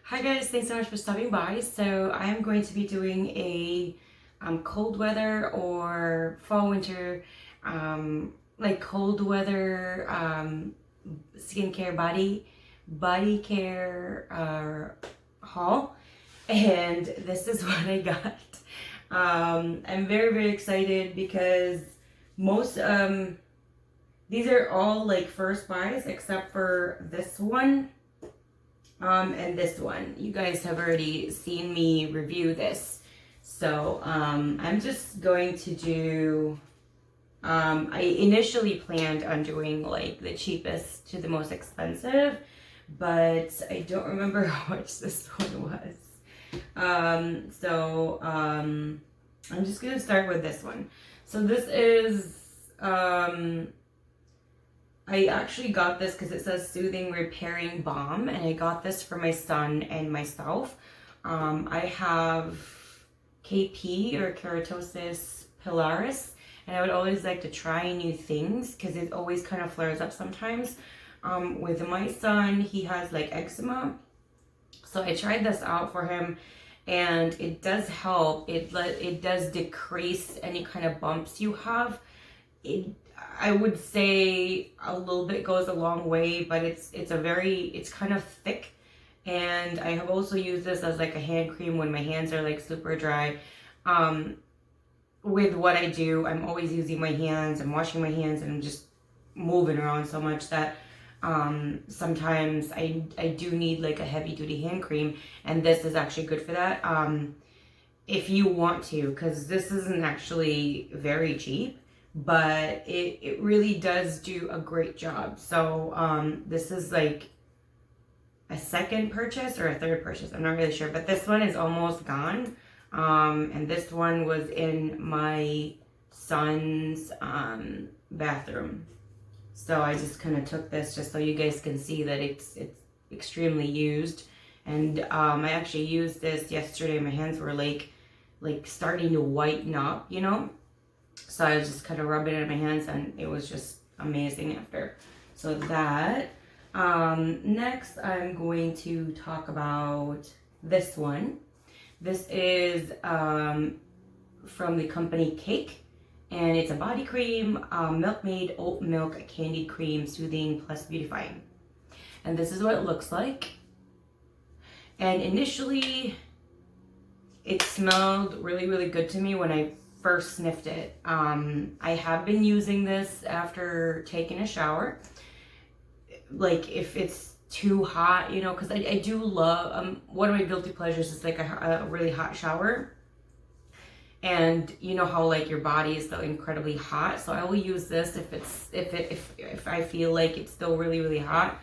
Hi guys, thanks so much for stopping by. So I am going to be doing a cold weather or fall winter, like cold weather skincare body care haul, and this is what I got. I'm very excited because most these are all like first buys except for this one. And this one. You guys have already seen me review this. So, I'm just going to do, I initially planned on doing like the cheapest to the most expensive, but I don't remember how much this one was. I'm just gonna start with this one. So this is, I actually got this because it says Soothing Repairing Balm, and I got this for my son and myself. I have KP or keratosis pilaris, and I would always like to try new things because it always kind of flares up sometimes. With my son, he has like eczema, so I tried this out for him, and it does help. It does decrease any kind of bumps you have. I would say a little bit goes a long way, but it's kind of thick. And I have also used this as like a hand cream when my hands are like super dry. With what I do, I'm always using my hands and washing my hands, and I'm just moving around so much that sometimes I do need like a heavy duty hand cream, and this is actually good for that. If you want to, because this isn't actually very cheap, but it really does do a great job. So this is like a second purchase or a third purchase, I'm not really sure, but this one is almost gone. And this one was in my son's bathroom, so I just kind of took this just so you guys can see that it's extremely used. And I actually used this yesterday. My hands were like starting to whiten up, you know. So I was just kind of rubbing it in my hands, and it was just amazing after. So that. Next, I'm going to talk about this one. This is from the company Cake, and it's a body cream, Milkmaid Oat Milk Candied Cream, Soothing plus Beautifying. And this is what it looks like. And initially, it smelled really good to me when I first sniffed it. I have been using this after taking a shower. Like if it's too hot, you know, because I do love, one of my guilty pleasures is like a really hot shower. And you know how like your body is so incredibly hot, so I will use this if I feel like it's still really hot.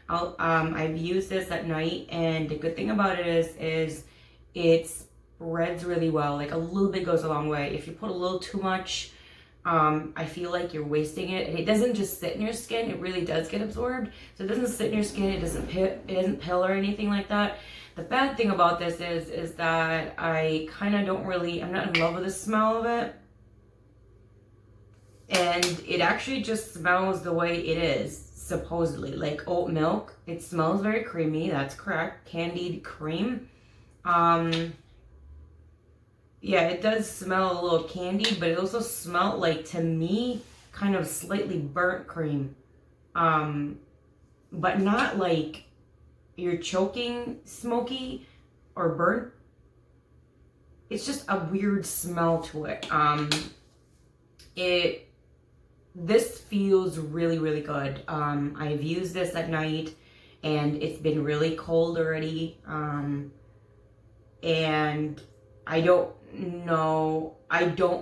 I've used this at night, and the good thing about it is it spreads really well. Like a little bit goes a long way. If you put a little too much, I feel like you're wasting it. And it doesn't just sit in your skin, it really does get absorbed. So it doesn't sit in your skin, it doesn't pill or anything like that. The bad thing about this is that I kind of I'm not in love with the smell of it. And it actually just smells the way it is, supposedly, like oat milk. It smells very creamy, that's correct. Candied cream. Yeah, it does smell a little candied, but it also smelled like, to me, kind of slightly burnt cream. But not like you're choking smoky or burnt. It's just a weird smell to it. This feels really good. I've used this at night, and it's been really cold already. And I don't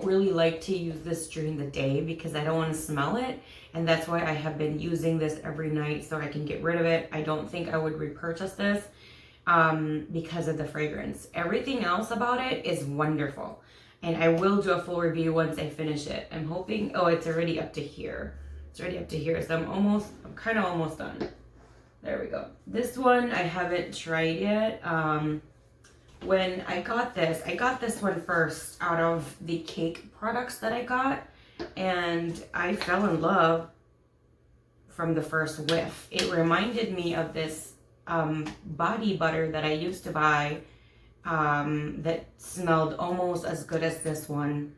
really like to use this during the day because I don't want to smell it, and that's why I have been using this every night so I can get rid of it. I don't think I would repurchase this because of the fragrance. Everything else about it is wonderful, and I will do a full review once I finish it. I'm hoping, oh, it's already up to here. It's already up to here, so I'm kind of almost done. There we go. This one I haven't tried yet. When I got this one first out of the Cake products that I got, and I fell in love from the first whiff. It reminded me of this body butter that I used to buy that smelled almost as good as this one,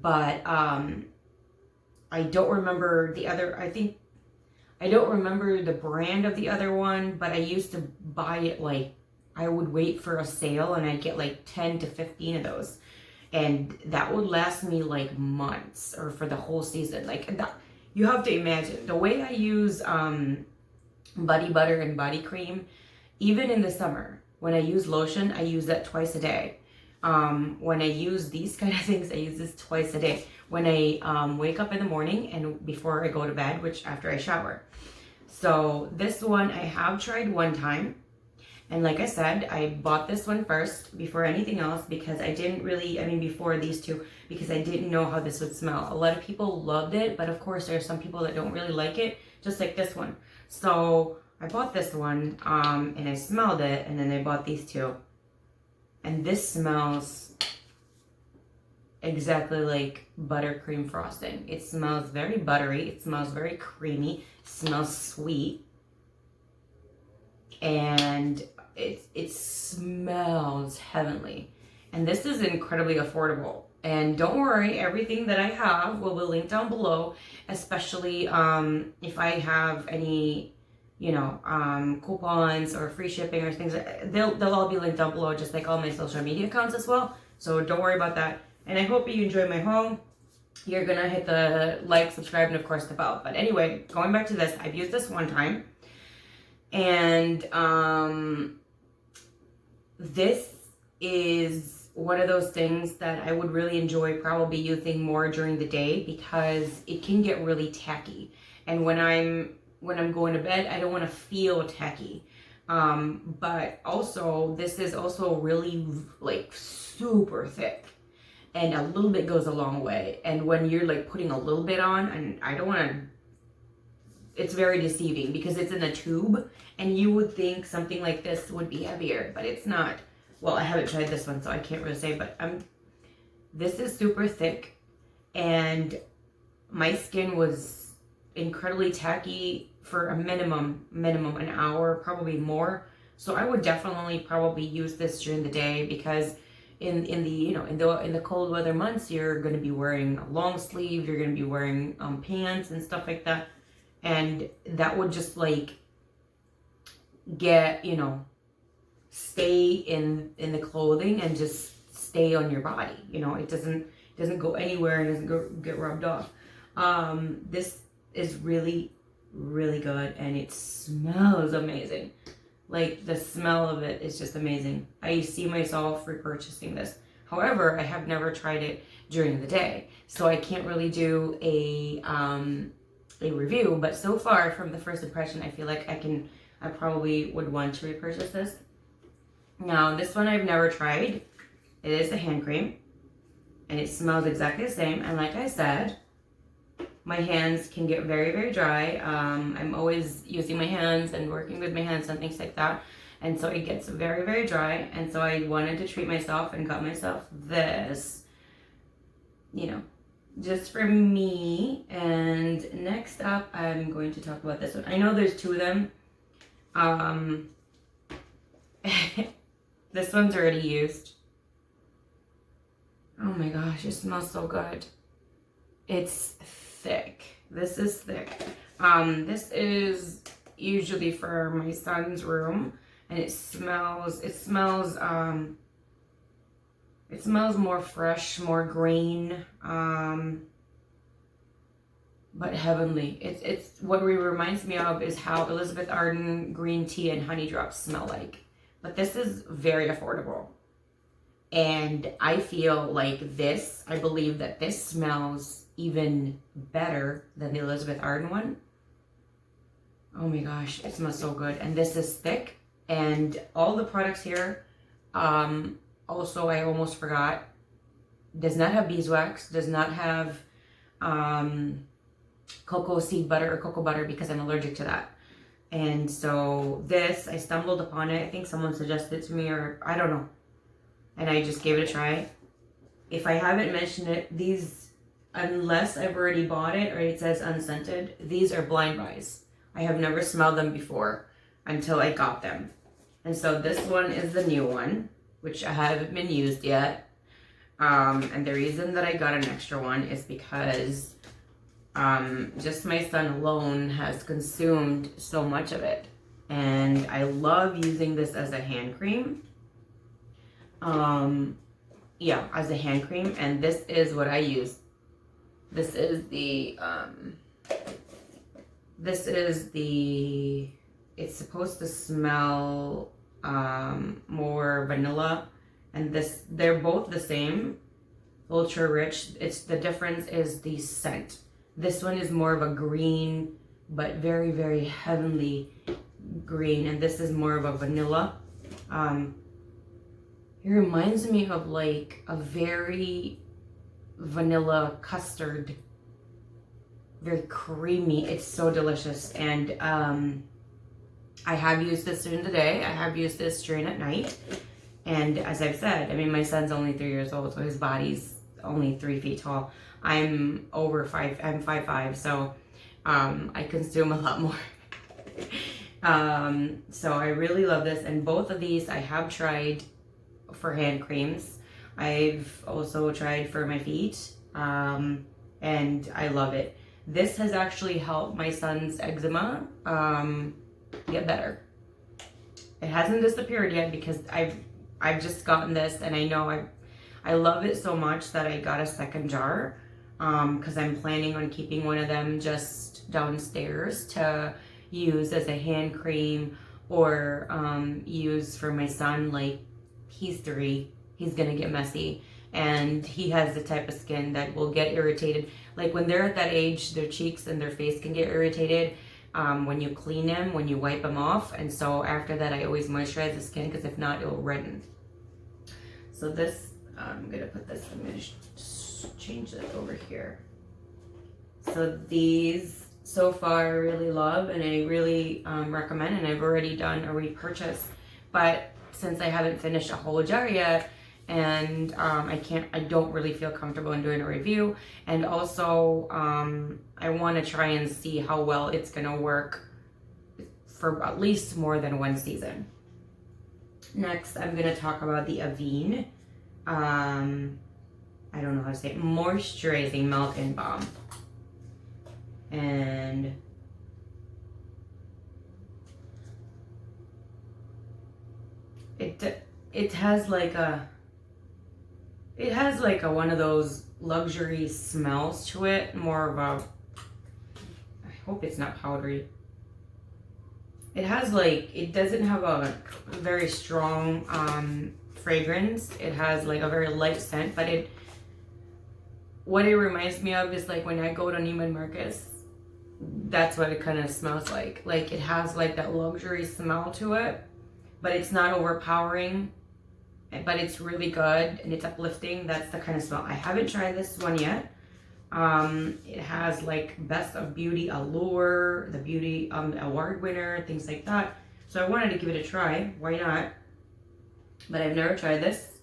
but I don't remember the other. I don't remember the brand of the other one, but I used to buy it, like, I would wait for a sale and I'd get like 10 to 15 of those. And that would last me like months or for the whole season. Like that, you have to imagine the way I use body butter and body cream, even in the summer. When I use lotion, I use that twice a day. When I use these kind of things, I use this twice a day. When I wake up in the morning and before I go to bed, which after I shower. So this one I have tried one time. And like I said, I bought this one first before anything else because I didn't really, before these two, because I didn't know how this would smell. A lot of people loved it, but of course there are some people that don't really like it, just like this one. So I bought this one and I smelled it, and then I bought these two. And this smells exactly like buttercream frosting. It smells very buttery, it smells very creamy, it smells sweet. And it smells heavenly. And this is incredibly affordable. And don't worry, everything that I have will be linked down below, especially if I have any, coupons or free shipping or things. They'll all be linked down below, just like all my social media accounts as well. So don't worry about that. And I hope you enjoy my haul. You're gonna hit the like, subscribe, and of course the bell. But anyway, going back to this, I've used this one time. And this is one of those things that I would really enjoy probably using more during the day because it can get really tacky. And when I'm going to bed, I don't want to feel tacky. But also, this is also really like super thick. And a little bit goes a long way. And when you're like putting a little bit on, and I don't want to, it's very deceiving because it's in a tube and you would think something like this would be heavier, but it's not. Well, I haven't tried this one, so I can't really say, but this is super thick and my skin was incredibly tacky for a minimum an hour, probably more. So I would definitely probably use this during the day because in the cold weather months, you're going to be wearing a long sleeve, you're going to be wearing pants and stuff like that. And that would just like get, stay in the clothing and just stay on your body. It doesn't go anywhere and doesn't get rubbed off. This is really, really good and it smells amazing. Like the smell of it is just amazing. I see myself repurchasing this. However, I have never tried it during the day, so I can't really do a review, but so far from the first impression, I feel like I probably would want to repurchase this. Now, this one I've never tried. It is a hand cream, and it smells exactly the same. And like I said, my hands can get very, very dry. I'm always using my hands and working with my hands and things like that. And so it gets very, very dry. And so I wanted to treat myself and got myself this, just for me. And next up, I'm going to talk about this one. I know there's two of them. This one's already used. Oh my gosh, it smells so good. It's thick. This is thick. This is usually for my son's room, and it smells more fresh, more green, but heavenly. It's what it reminds me of is how Elizabeth Arden green tea and honey drops smell like. But this is very affordable. And I feel like I believe that this smells even better than the Elizabeth Arden one. Oh my gosh, it smells so good. And this is thick. And all the products here, also I almost forgot, does not have beeswax, does not have cocoa seed butter or cocoa butter because I'm allergic to that. And so this, I stumbled upon it. I think someone suggested it to me, or I don't know. And I just gave it a try. If I haven't mentioned it, these, unless I've already bought it or it says unscented, these are blind buys. I have never smelled them before. until I got them. And so this one is the new one, which I haven't been used yet. And the reason that I got an extra one is because just my son alone has consumed so much of it. And I love using this as a hand cream. Yeah, as a hand cream. And this is what I use. This is the, it's supposed to smell more vanilla. And this, they're both the same, ultra rich. It's the difference is the scent. This one is more of a green, but very, very heavenly green. And this is more of a vanilla. It reminds me of like a very vanilla custard, very creamy. It's so delicious. And I have used this during the day. I have used this during at night. And as I've said, I mean, my son's only 3 years old, so his body's only 3 feet tall. I'm over 5, I'm 5'5", so I consume a lot more. So I really love this. And both of these I have tried for hand creams. I've also tried for my feet, and I love it. This has actually helped my son's eczema get better. It hasn't disappeared yet because I've just gotten this, and I know I love it so much that I got a second jar because I'm planning on keeping one of them just downstairs to use as a hand cream or use for my son. Like, he's 3, he's gonna get messy, and he has the type of skin that will get irritated. Like when they're at that age, their cheeks and their face can get irritated when you clean them, when you wipe them off. And so after that, I always moisturize the skin because if not, it'll redden. So this, I'm gonna put this, I'm gonna change it over here. So these, so far, I really love, and I really recommend, and I've already done a repurchase. But since I haven't finished a whole jar yet, and I don't really feel comfortable in doing a review. And also, I want to try and see how well it's gonna work for at least more than one season. Next, I'm gonna talk about the Avene. I don't know how to say it. Moisturizing Milk and Balm. And it has like a one of those luxury smells to it, more of a, I hope it's not powdery. It has like, it doesn't have a very strong fragrance. It has like a very light scent, but what it reminds me of is like when I go to Neiman Marcus, that's what it kind of smells like. Like it has like that luxury smell to it, but it's not overpowering, but it's really good and it's uplifting. That's the kind of smell. I haven't tried this one yet. It has like Best of Beauty Allure, the Beauty Award winner, things like that. So I wanted to give it a try. Why not? But I've never tried this,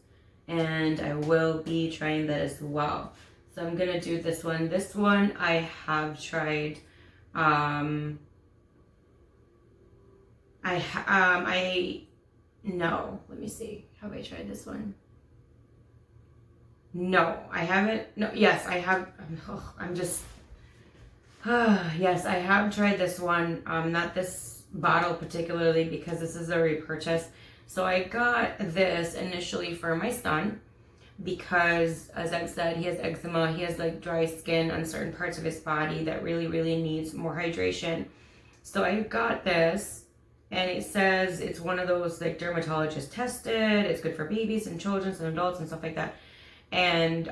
and I will be trying that as well. So I'm gonna do this one. This one I have tried. No, let me see. Have I tried this one? No, I haven't. No, yes, I have. Yes, I have tried this one. Not this bottle particularly because this is a repurchase. So I got this initially for my son because, as I've said, he has eczema. He has like dry skin on certain parts of his body that really, really needs more hydration. So I got this, and it says it's one of those like dermatologist tested. It's good for babies and children and adults and stuff like that. And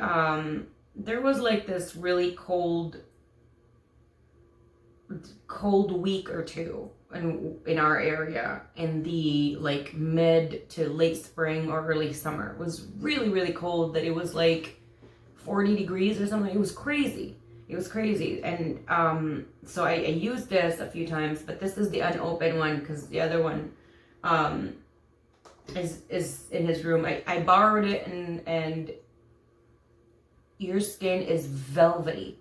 there was like this really cold week or two in our area in the like mid to late spring or early summer. It was really, really cold, that it was like 40 degrees or something. It was crazy. It was crazy. And so I used this a few times, but this is the unopened one because the other one is in his room. I borrowed it, and your skin is velvety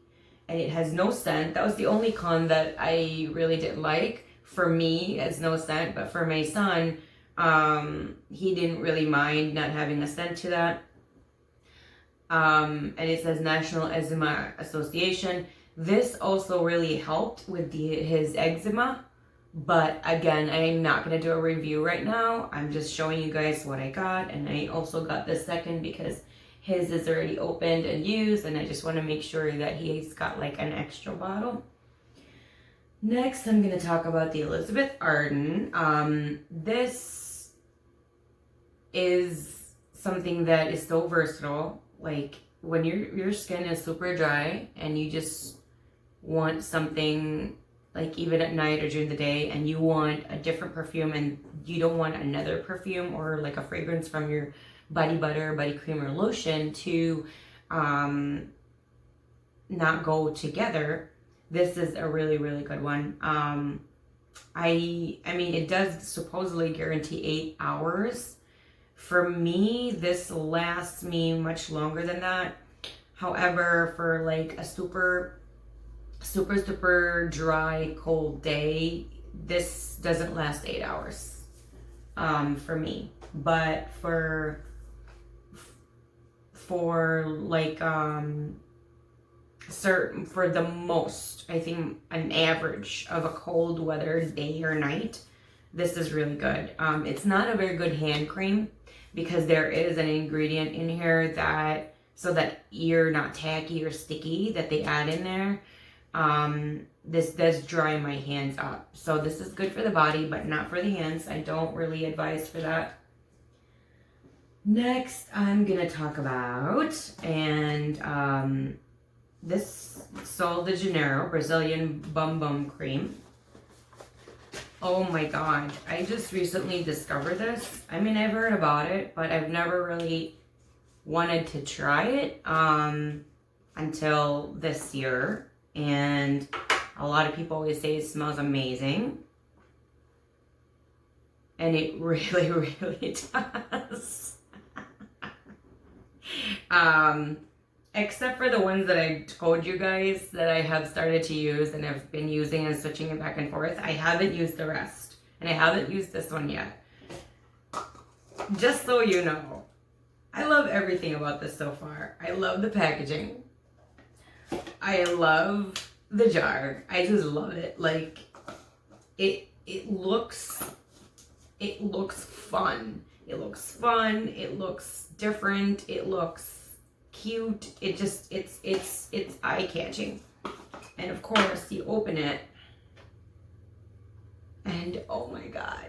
and it has no scent. That was the only con that I really didn't like. For me, it's no scent, but for my son, he didn't really mind not having a scent to that. And it says National Eczema Association. This also really helped with his eczema. But again, I'm not going to do a review right now. I'm just showing you guys what I got. And I also got the second because his is already opened and used. And I just want to make sure that he's got like an extra bottle. Next, I'm going to talk about the Elizabeth Arden. This is something that is so versatile. Like when your skin is super dry and you just want something like even at night or during the day and you want a different perfume and you don't want another perfume or like a fragrance from your body butter, body cream or lotion to not go together, this is a really, really good one. I mean, it does supposedly guarantee 8 hours. For me, this lasts me much longer than that. However, for like a super dry, cold day, this doesn't last 8 hours for me. But for like certain, for the most, I think an average of a cold weather day or night, this is really good. It's not a very good hand cream because there is an ingredient in here that, so that you're not tacky or sticky, that they add in there. This does dry my hands up. So this is good for the body, but not for the hands. I don't really advise for that. Next, I'm going to talk about, and this Sol de Janeiro Brazilian Bum Cream. Oh my God. I just recently discovered this. I mean, I've heard about it, but I've never really wanted to try it until this year. And a lot of people always say it smells amazing. And it really, really does. Except for the ones that I told you guys that I have started to use and have been using and switching it back and forth. I haven't used the rest. And I haven't used this one yet. Just so you know. I love everything about this so far. I love the packaging. I love the jar. I just love it. Like, it looks fun. It looks fun. It looks different. It looks cute. It just, it's eye-catching. And of course, you open it and oh my God.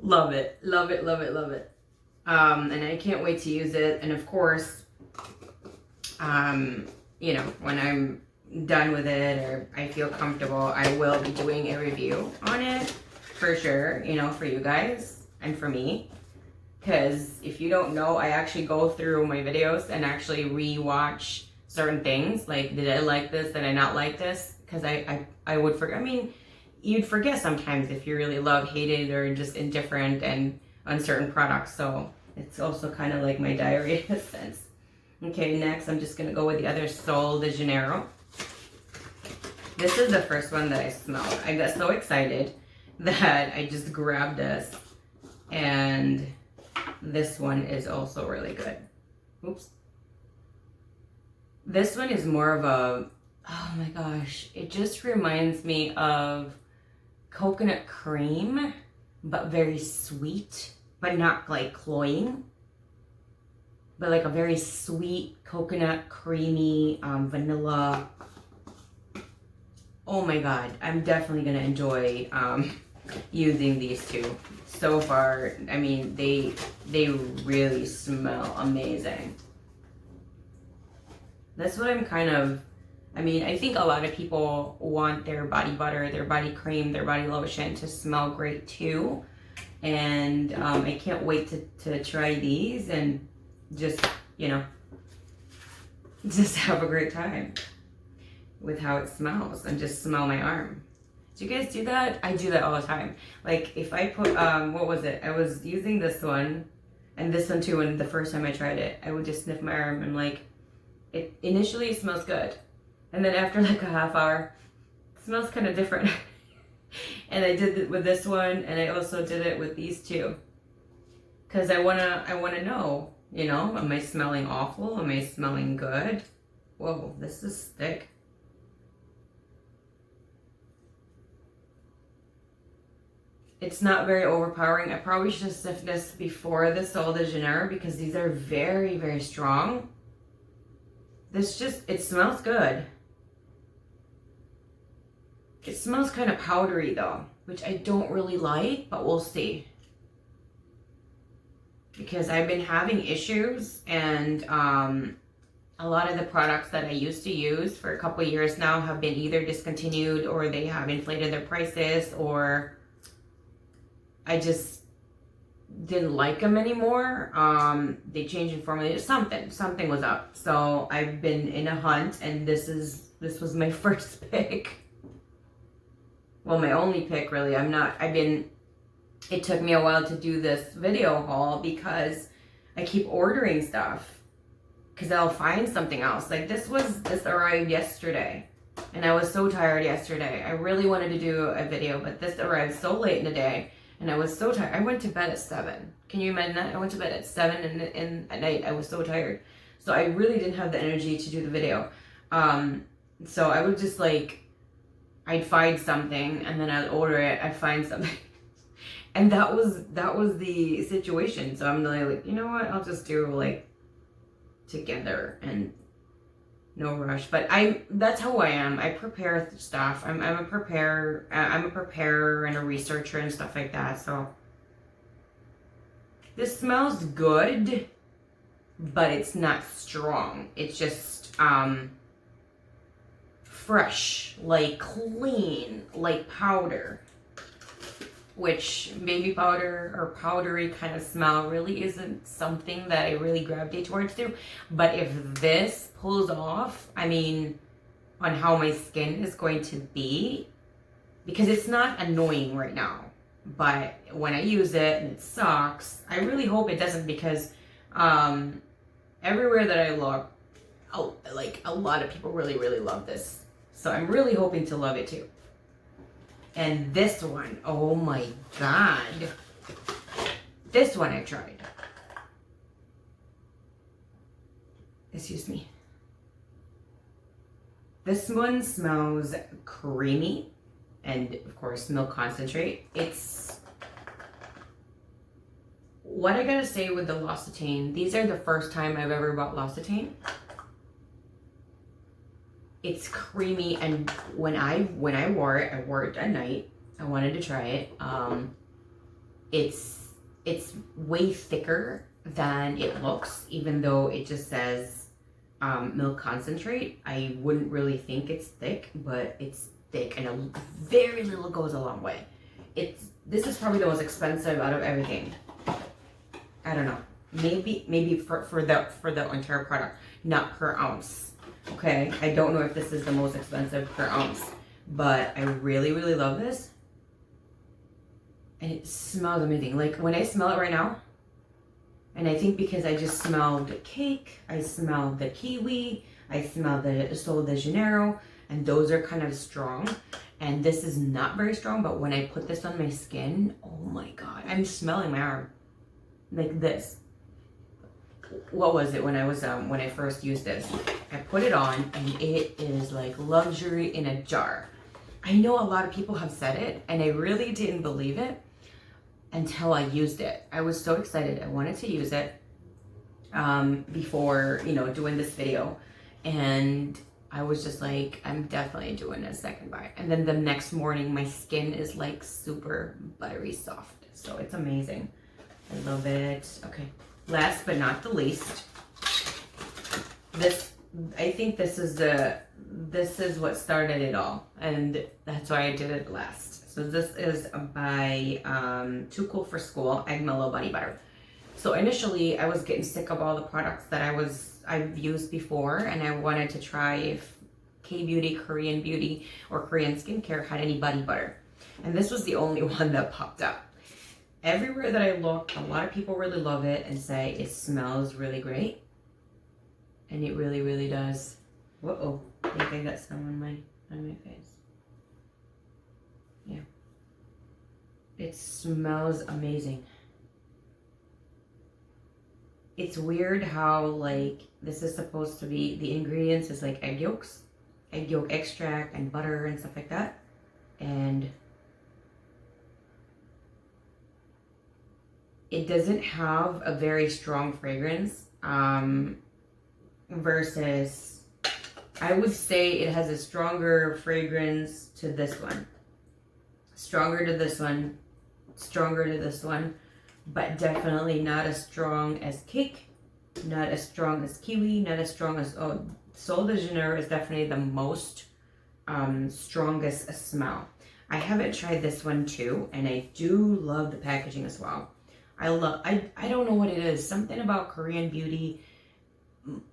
Love it. Love it, love it, love it. And I can't wait to use it. And of course, you know, when I'm done with it or I feel comfortable, I will be doing a review on it for sure, you know, for you guys and for me. Because if you don't know, I actually go through my videos and actually re-watch certain things. Like, did I like this? Did I not like this? Because I would forget. I mean, you'd forget sometimes if you really love, hated, or just indifferent and on certain products. So it's also kind of like my diary in a sense. Okay, next I'm just going to go with the other Sol de Janeiro. This is the first one that I smelled. I got so excited that I just grabbed this. And this one is also really good. Oops. This one is more of a, oh my gosh, it just reminds me of coconut cream, but very sweet, but not like cloying. But like a very sweet coconut, creamy, vanilla. Oh my God, I'm definitely gonna enjoy using these two. So far, I mean, they really smell amazing. That's what I'm kind of, I mean, I think a lot of people want their body butter, their body cream, their body lotion to smell great too. And I can't wait to try these and just, you know, just have a great time with how it smells and just smell my arm. Do you guys do that? I do that all the time. Like if I put, what was it? I was using this one and this one too. And the first time I tried it, I would just sniff my arm and like, it initially smells good. And then after like a half hour, it smells kind of different. And I did it with this one, and I also did it with these two. Because I wanna know, you know, am I smelling awful? Am I smelling good? Whoa, this is thick. It's not very overpowering. I probably should have sniffed this before the Sol de Janeiro because these are very, very strong. This just, it smells good. It smells kind of powdery though, which I don't really like, but we'll see. Because I've been having issues, and a lot of the products that I used to use for a couple of years now have been either discontinued, or they have inflated their prices, or I just didn't like them anymore. They changed in formula. Something was up. So I've been in a hunt, and this was my first pick. Well, my only pick really. It took me a while to do this video haul because I keep ordering stuff because I'll find something else. Like this arrived yesterday, and I was so tired yesterday. I really wanted to do a video, but this arrived so late in the day, and I was so tired. I went to bed at 7. Can you imagine that? I went to bed at 7 and at night I was so tired. So I really didn't have the energy to do the video. So I would just like, I'd find something and then I'd order it. I'd find something. And that was the situation. So I'm really like, you know what? I'll just do like together and no rush. But that's how I am. I prepare stuff. I'm a preparer. I'm a preparer and a researcher and stuff like that. So this smells good, but it's not strong. It's just fresh, like clean, like powder. Which baby powder or powdery kind of smell really isn't something that I really gravitate towards too. But if this pulls off, I mean, on how my skin is going to be, because it's not annoying right now, but when I use it and it sucks, I really hope it doesn't, because everywhere that I look, like a lot of people really, really love this. So I'm really hoping to love it too. And this one, oh my God. This one I tried. Excuse me. This one smells creamy and of course milk concentrate. It's, what I gotta say with the L'Occitane, these are the first time I've ever bought L'Occitane. It's creamy, and when I wore it at night. I wanted to try it. It's way thicker than it looks, even though it just says milk concentrate. I wouldn't really think it's thick, but it's thick, and very little goes a long way. This is probably the most expensive out of everything. I don't know. Maybe for the entire product, not per ounce. Okay, I don't know if this is the most expensive per ounce, but I really, really love this. And it smells amazing. Like when I smell it right now, and I think because I just smelled cake, I smelled the kiwi, I smelled the Sol de Janeiro, and those are kind of strong. And this is not very strong, but when I put this on my skin, oh my God, I'm smelling my arm like this. What was it when I first used this? I put it on and it is like luxury in a jar. I know a lot of people have said it, and I really didn't believe it until I used it. I was so excited. I wanted to use it before, you know, doing this video, and I was just like, I'm definitely doing a second buy. And then the next morning, my skin is like super buttery soft. So it's amazing. I love it. Okay. Last but not the least, I think this is what started it all, and that's why I did it last. So this is by Too Cool for School Egg Mellow Body Butter. So initially I was getting sick of all the products that I've used before, and I wanted to try if K-Beauty, Korean Beauty, or Korean Skincare had any body butter, and this was the only one that popped up. Everywhere that I look, a lot of people really love it and say it smells really great. And it really, really does. Whoa, I think I got some on my face. Yeah. It smells amazing. It's weird how, like, this is supposed to be, the ingredients is like egg yolks, egg yolk extract and butter and stuff like that. And it doesn't have a very strong fragrance, versus, I would say it has a stronger fragrance to this one. Stronger to this one, stronger to this one, but definitely not as strong as Cake, not as strong as Kiwi, not as strong as, oh, Sol de Janeiro is definitely the most strongest smell. I haven't tried this one too, and I do love the packaging as well. I don't know what it is, something about Korean beauty,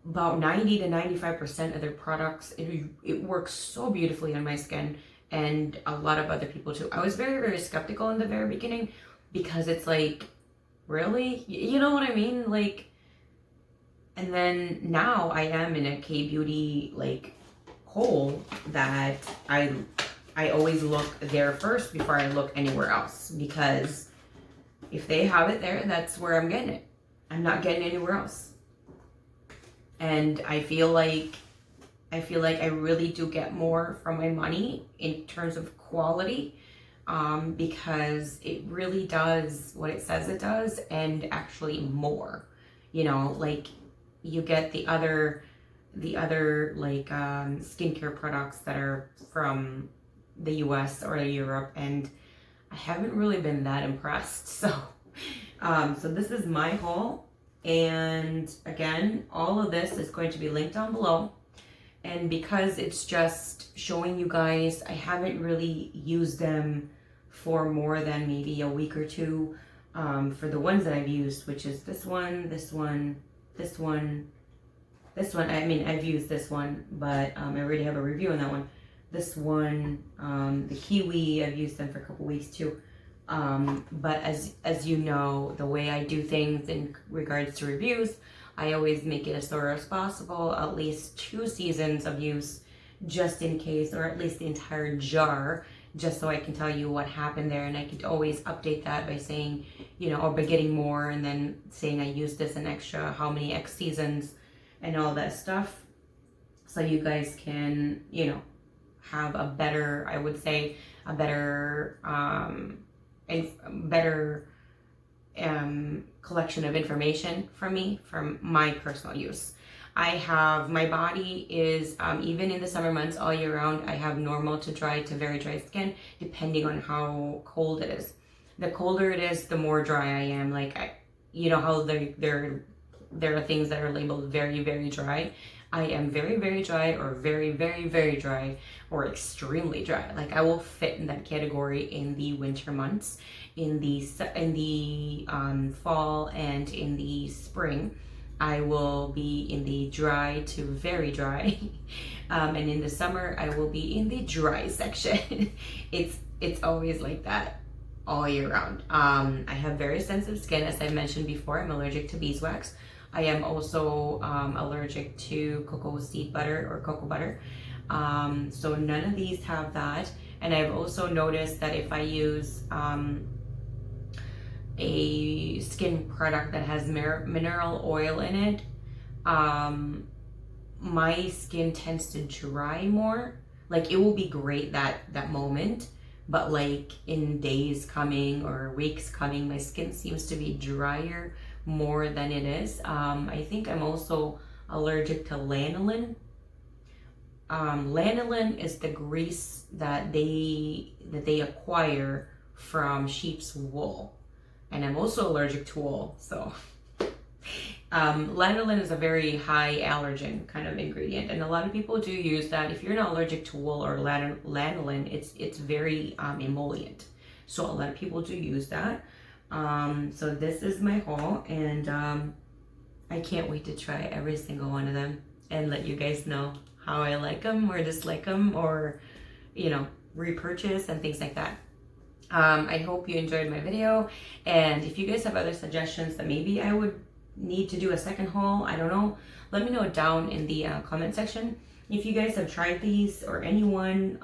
about 90 to 95% of their products, it works so beautifully on my skin, and a lot of other people too. I was very, very skeptical in the very beginning, because it's like, really? You know what I mean? Like, and then now I am in a K-beauty, like, hole that I always look there first before I look anywhere else, because if they have it there, that's where I'm getting it. I'm not getting anywhere else. And I feel like I really do get more from my money in terms of quality, because it really does what it says it does, and actually more. You know, like, you get the other like skincare products that are from the US or Europe, and I haven't really been that impressed. So so this is my haul, and again, all of this is going to be linked down below. And because it's just showing you guys, I haven't really used them for more than maybe a week or two, for the ones that I've used, which is this one, this one, this one, this one. I mean, I've used this one, but I already have a review on that one. This one, the Kiwi, I've used them for a couple weeks too. But as you know, the way I do things in regards to reviews, I always make it as thorough as possible, at least 2 seasons of use, just in case, or at least the entire jar, just so I can tell you what happened there. And I could always update that by saying, you know, or by getting more, and then saying I used this an extra, how many X seasons, and all that stuff. So you guys can, you know, have a better, I would say, a better, collection of information from me, from my personal use. I have, my body is, even in the summer months, all year round, I have normal to dry to very dry skin, depending on how cold it is. The colder it is, the more dry I am. Like, you know how there are things that are labeled very, very dry. I am very, very dry, or very, very, very dry, or extremely dry. Like, I will fit in that category in the winter months. In the fall and in the spring, I will be in the dry to very dry, and in the summer I will be in the dry section. It's always like that all year round. I have very sensitive skin, as I mentioned before. I'm allergic to beeswax. I am also allergic to cocoa seed butter, or cocoa butter. So none of these have that. And I've also noticed that if I use a skin product that has mineral oil in it, my skin tends to dry more. Like, it will be great that moment, but like in days coming or weeks coming, my skin seems to be drier more than it is. I think I'm also allergic to lanolin. Lanolin is the grease that they acquire from sheep's wool, and I'm also allergic to wool. So lanolin is a very high allergen kind of ingredient, and a lot of people do use that. If you're not allergic to wool or lanolin, it's very emollient, so a lot of people do use that. So this is my haul, and I can't wait to try every single one of them and let you guys know how I like them or dislike them, or, you know, repurchase and things like that. I hope you enjoyed my video, and if you guys have other suggestions that maybe I would need to do a second haul, I don't know, let me know down in the comment section. If you guys have tried these, or anyone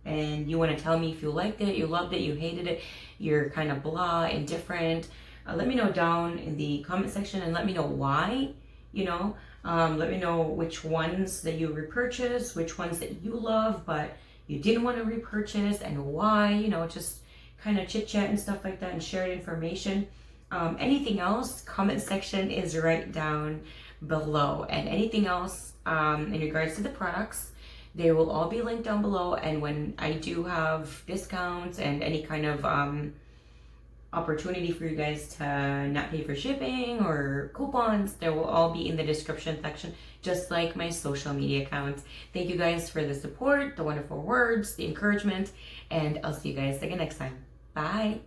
and you want to tell me if you liked it, you loved it, you hated it, you're kind of blah, indifferent. Let me know down in the comment section, and let me know why, let me know which ones that you repurchase, which ones that you love but you didn't want to repurchase, and why, just kind of chit chat and stuff like that, and share information. Anything else, comment section is right down below, and anything else in regards to the products, they will all be linked down below. And when I do have discounts and any kind of opportunity for you guys to not pay for shipping or coupons, they will all be in the description section, just like my social media accounts. Thank you guys for the support, the wonderful words, the encouragement, and I'll see you guys again next time. Bye.